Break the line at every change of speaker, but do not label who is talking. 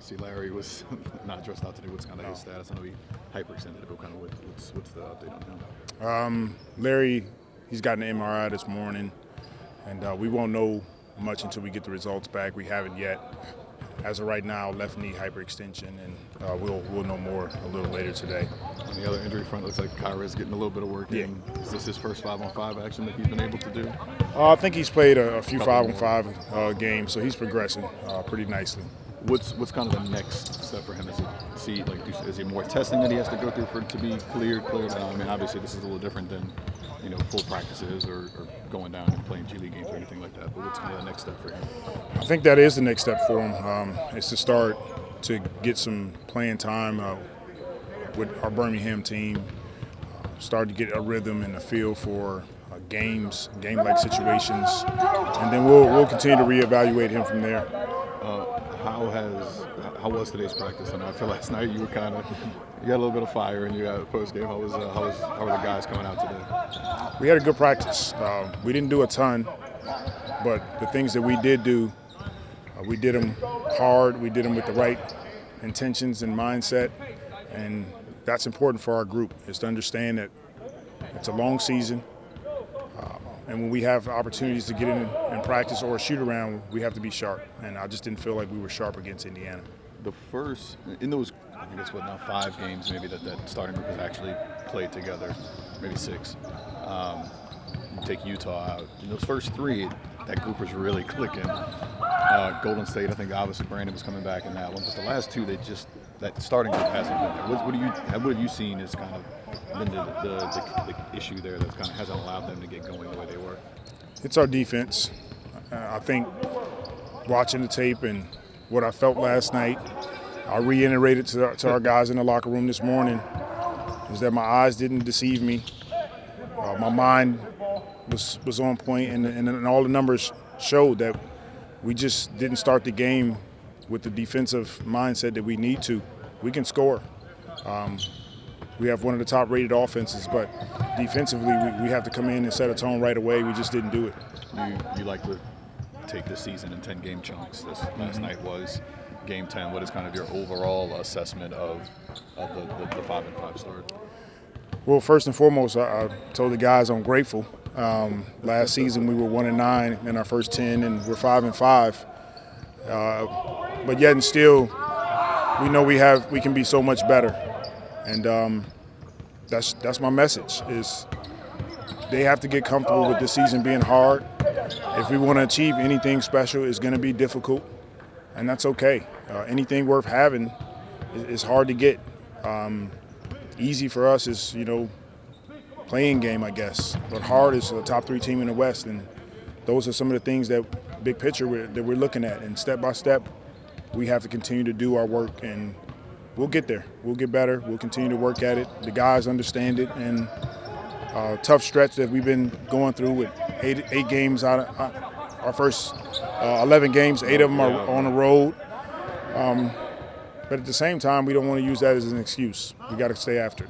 see Larry was not dressed out today. What's kind of his status? I know he hyperextended it, but kind of what's the update on him?
Larry, he's gotten an MRI this morning, and we won't know much until we get the results back. We haven't yet. As of right now, left knee hyperextension, and we'll know more a little later today.
On the other injury front, looks like Kyra's getting a little bit of work in. Is this his first 5-on-5 action that he's been able to do?
I think he's played a few 5-on-5 games, so he's progressing pretty nicely.
What's kind of the next step for him? Is it more testing that he has to go through for it to be cleared now? I mean, obviously this is a little different than full practices or going down and playing G League games or anything like that. But what's kind of the next step for him?
I think that is the next step for him. Is to start to get some playing time with our Birmingham team. Start to get a rhythm and a feel for game-like situations, and then we'll continue to reevaluate him from there.
How was today's practice? I feel last night you had a little bit of fire and you had a post game. How were the guys coming out today?
We had a good practice. We didn't do a ton, but the things that we did do, we did them hard. We did them with the right intentions and mindset, and that's important for our group, is to understand that it's a long season. And when we have opportunities to get in practice or a shoot around, we have to be sharp. And I just didn't feel like we were sharp against Indiana.
In those, I guess, 5 games maybe that starting group has actually played together, maybe 6. You take Utah out. In those first 3, that group was really clicking. Golden State, I think obviously Brandon was coming back in that one. But the last 2, that starting group hasn't been there. What have you seen as kind of been the issue there that kind of hasn't allowed them to get going the way they were?
It's our defense. I think watching the tape and what I felt last night, I reiterated to our guys in the locker room this morning, is that my eyes didn't deceive me. My mind was on point, and all the numbers showed that we just didn't start the game with the defensive mindset that we need to. We can score. We have one of the top-rated offenses, but defensively we have to come in and set a tone right away. We just didn't do it.
You like to take the season in 10-game chunks. This last night was Game 10. What is kind of your overall assessment of the 5-and-5 start?
Well, first and foremost, I told the guys I'm grateful. Last season we were 1-9 in our first 10, and we're 5-5. But yet and still, we know we can be so much better, and that's my message. Is they have to get comfortable with this season being hard. If we want to achieve anything special, it's going to be difficult, and that's okay. Anything worth having is hard to get. Easy for us is playing game, I guess, but hard is a top 3 team in the West, and those are some of the things that big picture that we're looking at, and step by step we have to continue to do our work, and we'll get there. We'll get better. We'll continue to work at it. The guys understand it, and tough stretch that we've been going through with eight games out of our first 11 games. 8 of them are on the road. But at the same time, we don't want to use that as an excuse. We got to stay after it.